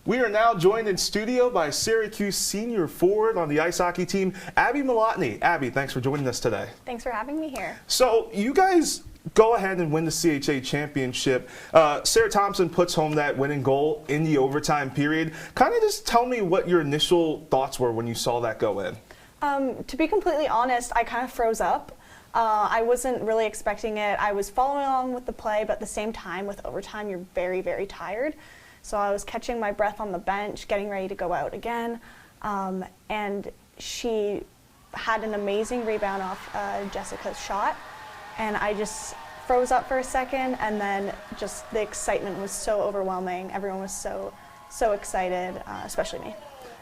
We are now joined in studio by Syracuse senior forward on the ice hockey team, Abby Moloughney. Abby, thanks for joining us today. Thanks for having me here. So you guys go ahead and win the CHA championship. Sarah Thompson puts home that winning goal in the overtime period. Kind of just tell me what your initial thoughts were when you saw that go in. To be completely honest, I kind of froze up. I wasn't really expecting it. I was following along with the play, but at the same time, with overtime, you're very, very tired. So I was catching my breath on the bench, getting ready to go out again. And she had an amazing rebound off Jessica's shot. And I just froze up for a second, and then just the excitement was so overwhelming. Everyone was so excited, especially me.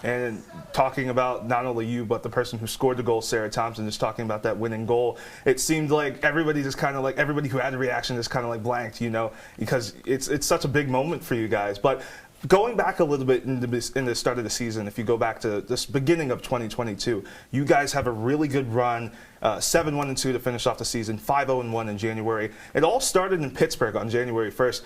And talking about not only you, but the person who scored the goal, Sarah Thompson, just talking about that winning goal, it seemed like everybody just kind of like, everybody who had a reaction just kind of like blanked, you know, because it's such a big moment for you guys. But going back a little bit in the start of the season, if you go back to this beginning of 2022, you guys have a really good run, 7-1-2 to finish off the season, 5-0-1 in January. It all started in Pittsburgh on January 1st.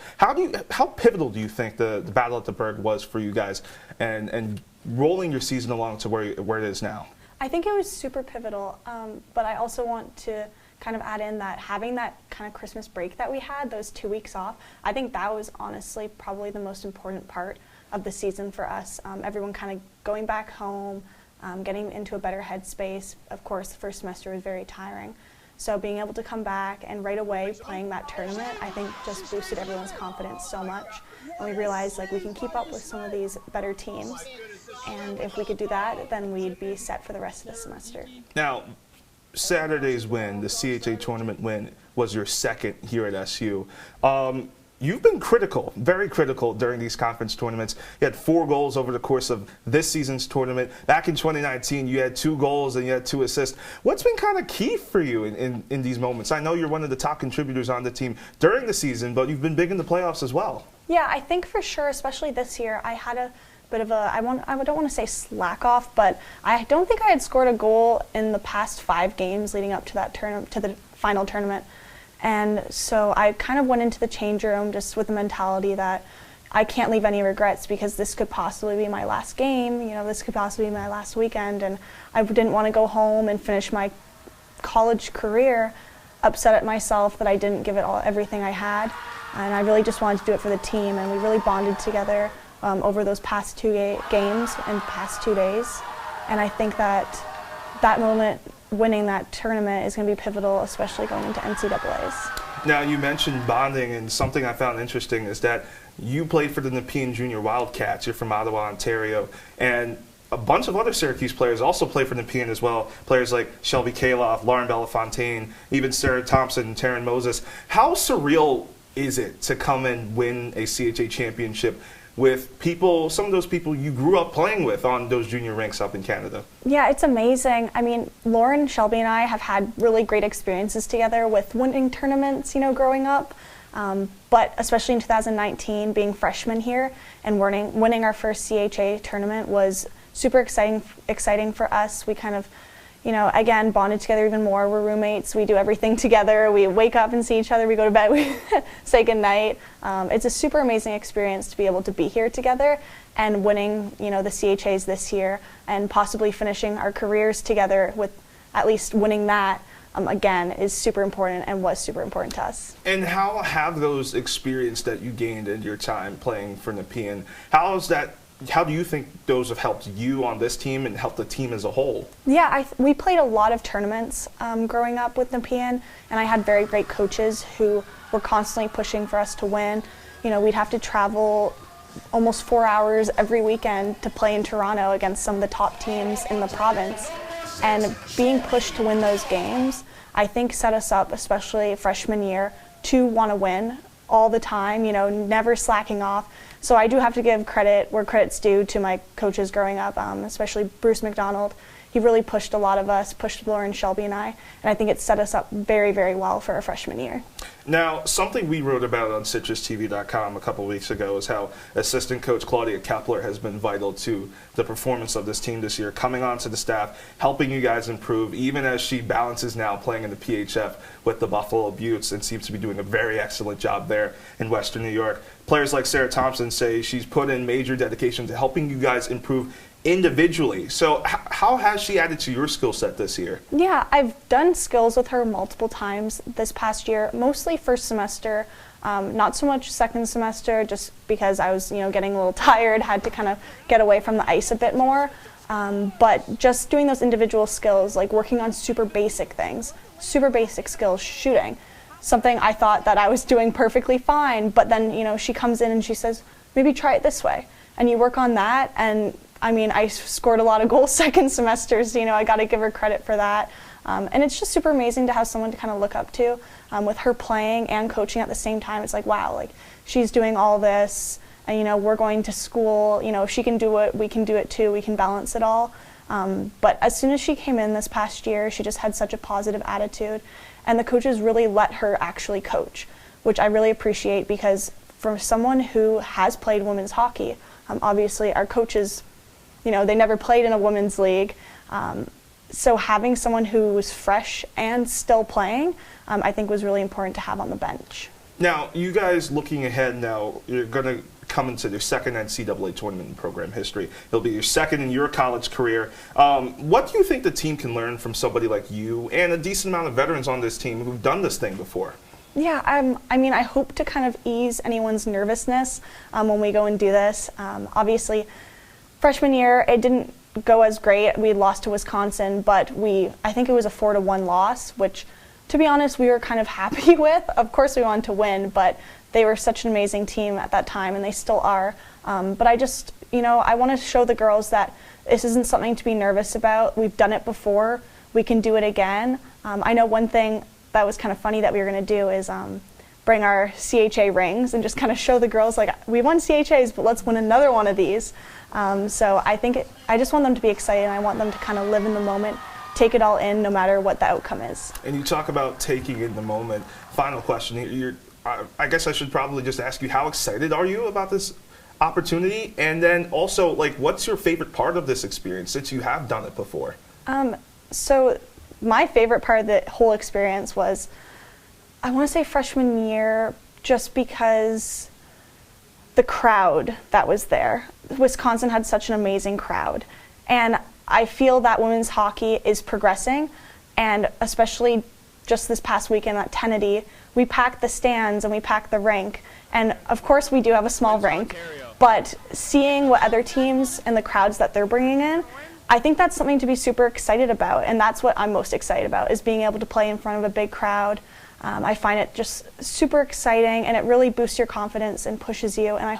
How pivotal do you think the battle at the Berg was for you guys and rolling your season along to where it is now? I think it was super pivotal, but I also want to kind of add in that having that kind of Christmas break that we had, those 2 weeks off, I think that was honestly probably the most important part of the season for us. Everyone kind of going back home, getting into a better headspace. Of course, the first semester was very tiring. So being able to come back and right away playing that tournament, I think just boosted everyone's confidence so much. And we realized like we can keep up with some of these better teams. And if we could do that, then we'd be set for the rest of the semester. Now, Saturday's win, the CHA tournament win, was your second here at SU. You've been critical, very critical during these conference tournaments. You had 4 goals over the course of this season's tournament. Back in 2019, you had 2 goals and you had 2 assists. What's been kind of key for you in these moments? I know you're one of the top contributors on the team during the season, but you've been big in the playoffs as well. Yeah, I think for sure, especially this year, I had a bit of a, I don't want to say slack off, but I don't think I had scored a goal in the past 5 games leading up to that tournament, to the final tournament. And so I kind of went into the change room just with the mentality that I can't leave any regrets because this could possibly be my last game, you know, this could possibly be my last weekend, and I didn't want to go home and finish my college career upset at myself that I didn't give it everything I had. And I really just wanted to do it for the team, and we really bonded together over those past 2 games and past 2 days. And I think that that moment, winning that tournament, is going to be pivotal, especially going into NCAAs. Now, you mentioned bonding, and something I found interesting is that you played for the Nepean Junior Wildcats. You're from Ottawa, Ontario, and a bunch of other Syracuse players also play for Nepean as well. Players like Shelby Kaloff, Lauren Belafontaine, even Sarah Thompson and Taryn Moses. How surreal is it to come and win a CHA championship with people, some of those people you grew up playing with on those junior rinks up in Canada? Yeah, it's amazing. I mean, Lauren, Shelby, and I have had really great experiences together with winning tournaments, you know, growing up. But especially in 2019, being freshmen here and winning our first CHA tournament was super exciting for us. We kind of, you know, again, bonded together even more. We're roommates. We do everything together. We wake up and see each other. We go to bed. We say goodnight. It's a super amazing experience to be able to be here together and winning, you know, the CHAs this year and possibly finishing our careers together with at least winning that. Again, is super important and was super important to us. And how have those experiences that you gained in your time playing for Nepean, how do you think those have helped you on this team and helped the team as a whole? Yeah, we played a lot of tournaments growing up with Nepean, and I had very great coaches who were constantly pushing for us to win. You know, we'd have to travel almost 4 hours every weekend to play in Toronto against some of the top teams in the province. And being pushed to win those games, I think set us up, especially freshman year, to want to win all the time, you know, never slacking off. So I do have to give credit where credit's due to my coaches growing up, especially Bruce McDonald. he really pushed a lot of us, pushed Lauren, Shelby, and I think it set us up very, very well for our freshman year. Now, something we wrote about on CitrusTV.com a couple weeks ago is how assistant coach Claudia Kepler has been vital to the performance of this team this year, coming onto the staff, helping you guys improve, even as she balances now playing in the PHF with the Buffalo Buttes and seems to be doing a very excellent job there in Western New York. Players like Sarah Thompson say she's put in major dedication to helping you guys improve individually. So how has she added to your skill set this year? Yeah, I've done skills with her multiple times this past year, mostly first semester, not so much second semester, just because I was, getting a little tired, had to kind of get away from the ice a bit more. But just doing those individual skills, like working on super basic things, super basic skills, shooting, something I thought that I was doing perfectly fine, but then, she comes in and she says, maybe try it this way. And you work on that, and I scored a lot of goals second semesters, I got to give her credit for that. And it's just super amazing to have someone to kind of look up to. With her playing and coaching at the same time, it's like, wow, like she's doing all this, and we're going to school, if she can do it, we can do it too, we can balance it all. But as soon as she came in this past year, she just had such a positive attitude, and the coaches really let her actually coach, which I really appreciate, because for someone who has played women's hockey, obviously our coaches, they never played in a women's league. So having someone who was fresh and still playing, I think was really important to have on the bench. Now, you guys looking ahead now, you're going to come into your second NCAA tournament in program history. It'll be your second in your college career. What do you think the team can learn from somebody like you and a decent amount of veterans on this team who've done this thing before? Yeah, I hope to kind of ease anyone's nervousness when we go and do this. Obviously, freshman year, it didn't go as great. We lost to Wisconsin, but I think it was a 4-1 loss, which, to be honest, we were kind of happy with. Of course, we wanted to win, but they were such an amazing team at that time, and they still are. But I just, I want to show the girls that this isn't something to be nervous about. We've done it before. We can do it again. I know one thing that was kind of funny that we were going to do is bring our CHA rings and just kind of show the girls, like, we won CHAs, but let's win another one of these. So I just want them to be excited, and I want them to kind of live in the moment, take it all in, no matter what the outcome is. And you talk about taking in the moment. Final question. I guess I should probably just ask you, how excited are you about this opportunity? And then also, like, what's your favorite part of this experience, since you have done it before? So my favorite part of the whole experience was, I want to say freshman year, just because the crowd that was there. Wisconsin had such an amazing crowd. And I feel that women's hockey is progressing, and especially just this past weekend at Kennedy, we packed the stands and we packed the rink. And of course we do have a small rink, but seeing what other teams and the crowds that they're bringing in, I think that's something to be super excited about. And that's what I'm most excited about, is being able to play in front of a big crowd. I find it just super exciting, and it really boosts your confidence and pushes you. And I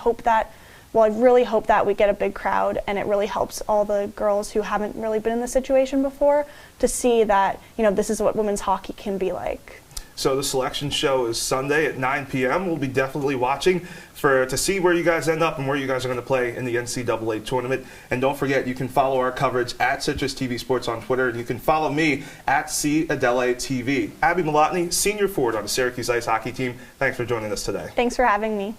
really hope that we get a big crowd, and it really helps all the girls who haven't really been in this situation before to see that, this is what women's hockey can be like. So the selection show is Sunday at 9 p.m. We'll be definitely watching to see where you guys end up and where you guys are going to play in the NCAA tournament. And don't forget, you can follow our coverage at Citrus TV Sports on Twitter, and you can follow me at Adele TV. Abby Moloughney, senior forward on the Syracuse ice hockey team. Thanks for joining us today. Thanks for having me.